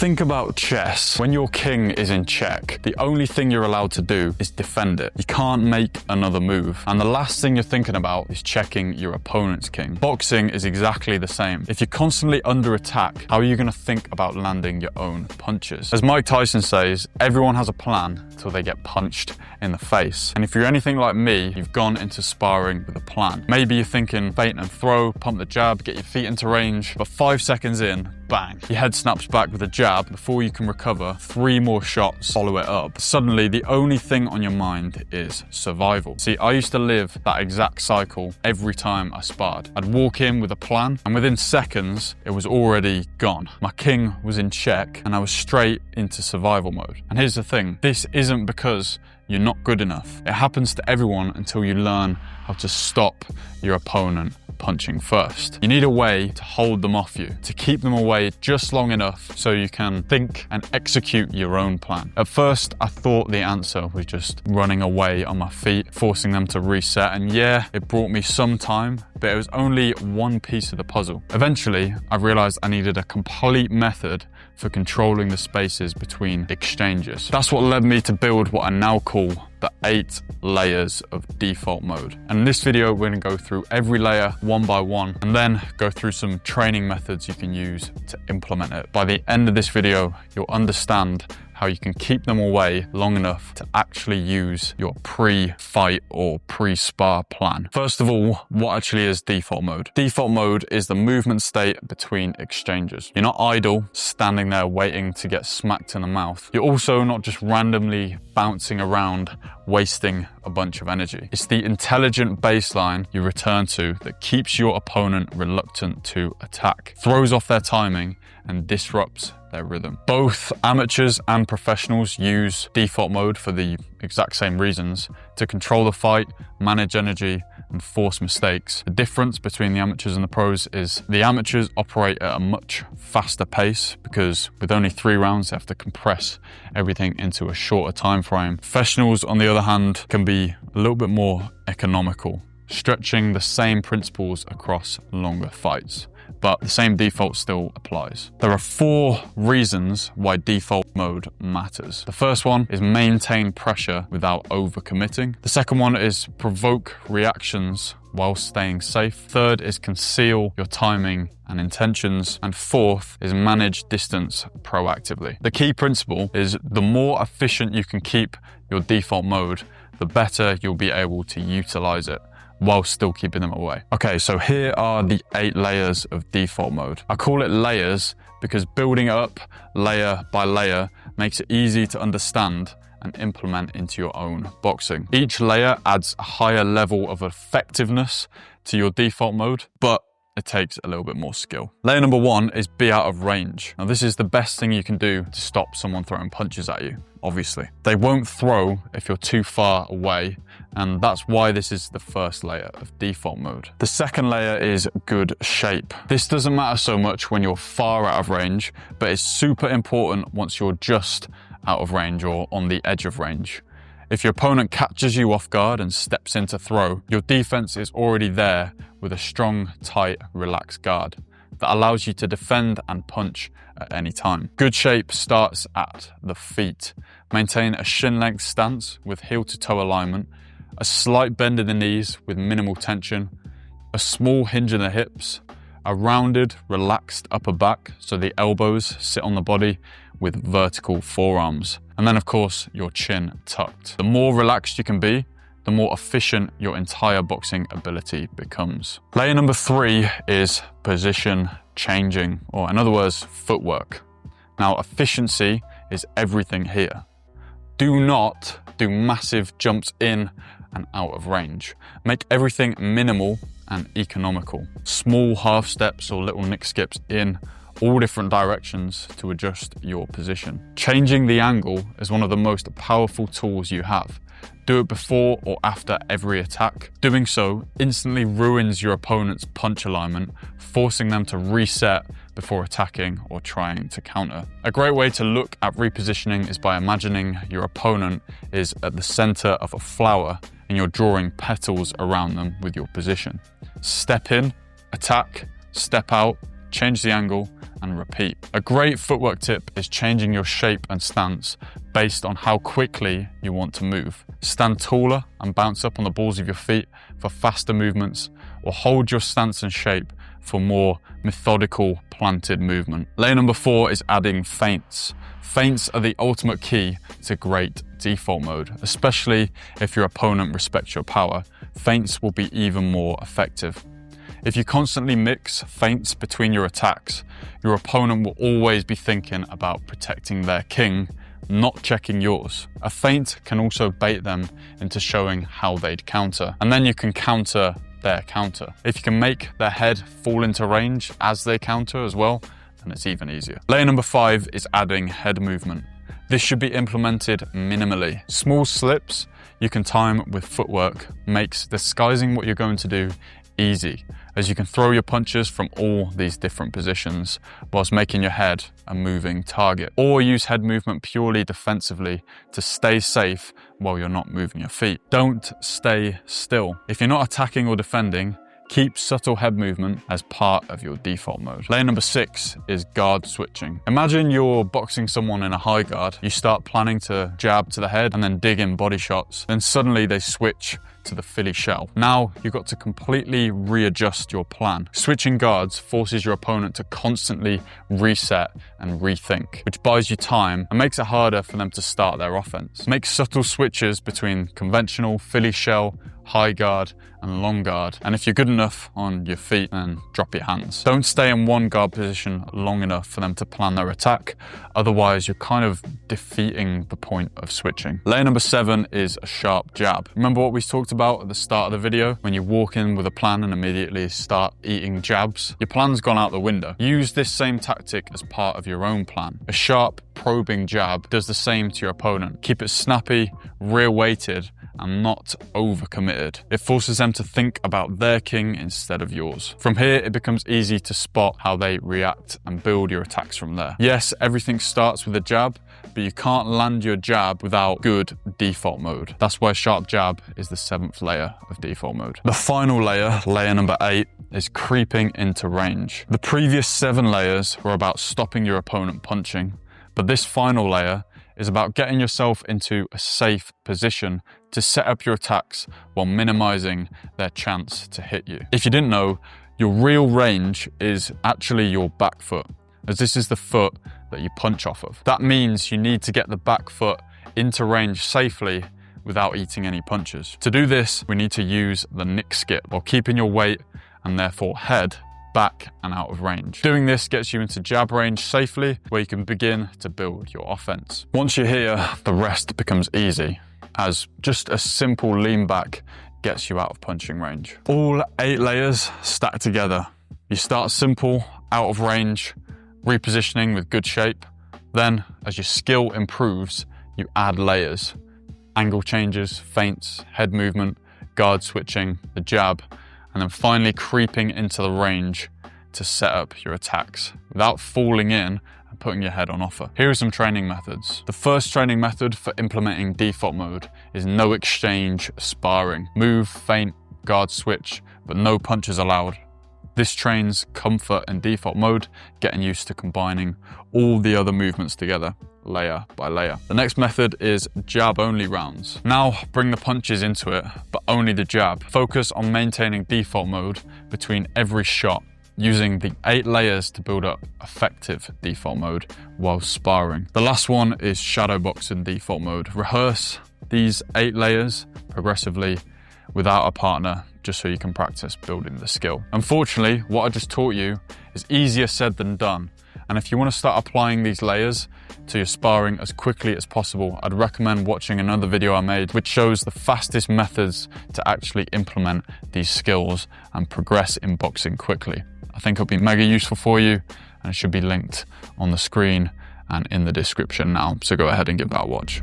Think about chess. When your king is in check, the only thing you're allowed to do is defend it. You can't make another move. And the last thing you're thinking about is checking your opponent's king. Boxing is exactly the same. If you're constantly under attack, how are you going to think about landing your own punches? As Mike Tyson says, everyone has a plan till they get punched in the face. And if you're anything like me, you've gone into sparring with a plan. Maybe you're thinking feint and throw, pump the jab, get your feet into range, but 5 seconds in, bang, your head snaps back with a jab. Before you can recover, 3 more shots follow it up. Suddenly, the only thing on your mind is survival. See, I used to live that exact cycle every time I sparred. I'd walk in with a plan, and within seconds, it was already gone. My king was in check, and I was straight into survival mode. And here's the thing, this isn't because you're not good enough. It happens to everyone until you learn how to stop your opponent punching first. You need a way to hold them off you, to keep them away just long enough so you can think and execute your own plan. At first, I thought the answer was just running away on my feet, forcing them to reset, and yeah, it brought me some time, but it was only one piece of the puzzle. Eventually, I realized I needed a complete method for controlling the spaces between exchanges. That's what led me to build what I now call the 8 layers of default mode. And in this video, we're gonna go through every layer one by one, and then go through some training methods you can use to implement it. By the end of this video, you'll understand how you can keep them away long enough to actually use your pre-fight or pre-spar plan. First of all, what actually is default mode? Default mode is the movement state between exchanges. You're not idle, standing there waiting to get smacked in the mouth. You're also not just randomly bouncing around, wasting a bunch of energy. It's the intelligent baseline you return to that keeps your opponent reluctant to attack, throws off their timing, and disrupts their rhythm. Both amateurs and professionals use default mode for the exact same reasons: to control the fight, manage energy, and force mistakes. The difference between the amateurs and the pros is the amateurs operate at a much faster pace because with only 3 rounds, they have to compress everything into a shorter time frame. Professionals, on the other hand, can be a little bit more economical, stretching the same principles across longer fights, but the same default still applies. There are 4 reasons why default mode matters. The first one is maintain pressure without overcommitting. The second one is provoke reactions while staying safe. Third is conceal your timing and intentions. And fourth is manage distance proactively. The key principle is the more efficient you can keep your default mode, the better you'll be able to utilize it while still keeping them away. Okay, so here are the 8 layers of default mode. I call it layers because building up layer by layer makes it easy to understand and implement into your own boxing. Each layer adds a higher level of effectiveness to your default mode, but it takes a little bit more skill. Layer number 1 is be out of range. Now this is the best thing you can do to stop someone throwing punches at you, obviously. They won't throw if you're too far away, and that's why this is the first layer of default mode. The second layer is good shape. This doesn't matter so much when you're far out of range, but it's super important once you're just out of range or on the edge of range. If your opponent catches you off guard and steps in to throw, your defense is already there with a strong, tight, relaxed guard that allows you to defend and punch at any time. Good shape starts at the feet. Maintain a shin-length stance with heel-to-toe alignment, a slight bend in the knees with minimal tension, a small hinge in the hips, a rounded, relaxed upper back so the elbows sit on the body with vertical forearms. And then of course, your chin tucked. The more relaxed you can be, the more efficient your entire boxing ability becomes. Layer number 3 is position changing, or in other words, footwork. Now, efficiency is everything here. Do not do massive jumps in and out of range. Make everything minimal and economical. Small half steps or little nick skips in all different directions to adjust your position. Changing the angle is one of the most powerful tools you have. Do it before or after every attack. Doing so instantly ruins your opponent's punch alignment, forcing them to reset before attacking or trying to counter. A great way to look at repositioning is by imagining your opponent is at the center of a flower and you're drawing petals around them with your position. Step in, attack, step out, change the angle, and repeat. A great footwork tip is changing your shape and stance based on how quickly you want to move. Stand taller and bounce up on the balls of your feet for faster movements, or hold your stance and shape for more methodical, planted movement. Layer number 4 is adding feints. Feints are the ultimate key to great default mode, especially if your opponent respects your power. Feints will be even more effective. If you constantly mix feints between your attacks, your opponent will always be thinking about protecting their king, not checking yours. A feint can also bait them into showing how they'd counter, and then you can counter their counter. If you can make their head fall into range as they counter as well, then it's even easier. Layer number 5 is adding head movement. This should be implemented minimally. Small slips you can time with footwork makes disguising what you're going to do easy, as you can throw your punches from all these different positions whilst making your head a moving target. Or use head movement purely defensively to stay safe while you're not moving your feet. Don't stay still. If you're not attacking or defending, keep subtle head movement as part of your default mode. Layer number 6 is guard switching. Imagine you're boxing someone in a high guard. You start planning to jab to the head and then dig in body shots. Then suddenly they switch to the Philly shell. Now you've got to completely readjust your plan. Switching guards forces your opponent to constantly reset and rethink, which buys you time and makes it harder for them to start their offense. Make subtle switches between conventional, Philly shell, high guard, and long guard. And if you're good enough on your feet, then drop your hands. Don't stay in one guard position long enough for them to plan their attack. Otherwise, you're kind of defeating the point of switching. Layer number 7 is a sharp jab. Remember what we talked about at the start of the video? When you walk in with a plan and immediately start eating jabs, your plan's gone out the window. Use this same tactic as part of your own plan. A sharp, probing jab does the same to your opponent. Keep it snappy, rear-weighted, and not overcommitted. It forces them to think about their king instead of yours. From here, it becomes easy to spot how they react and build your attacks from there. Yes, everything starts with a jab, but you can't land your jab without good default mode. That's why sharp jab is the 7th layer of default mode. The final layer, layer number 8, is creeping into range. The previous 7 layers were about stopping your opponent punching, but this final layer is about getting yourself into a safe position to set up your attacks while minimizing their chance to hit you. If you didn't know, your real range is actually your back foot, as this is the foot that you punch off of. That means you need to get the back foot into range safely without eating any punches. To do this, we need to use the nick skip while keeping your weight and therefore head back and out of range. Doing this gets you into jab range safely, where you can begin to build your offense. Once you're here, the rest becomes easy, as just a simple lean back gets you out of punching range. All 8 layers stack together. You start simple, out of range, repositioning with good shape. Then, as your skill improves, you add layers. Angle changes, feints, head movement, guard switching, the jab, and then finally creeping into the range to set up your attacks without falling in and putting your head on offer. Here are some training methods. The first training method for implementing default mode is no exchange sparring. Move, feint, guard switch, but no punches allowed. This trains comfort in default mode, getting used to combining all the other movements together, layer by layer. The next method is jab-only rounds. Now bring the punches into it, but only the jab. Focus on maintaining default mode between every shot, using the 8 layers to build up effective default mode while sparring. The last one is shadow boxing default mode. Rehearse these 8 layers progressively without a partner, just so you can practice building the skill. Unfortunately, what I just taught you is easier said than done. And if you want to start applying these layers to your sparring as quickly as possible, I'd recommend watching another video I made which shows the fastest methods to actually implement these skills and progress in boxing quickly. I think it'll be mega useful for you, and it should be linked on the screen and in the description now, so go ahead and give that a watch.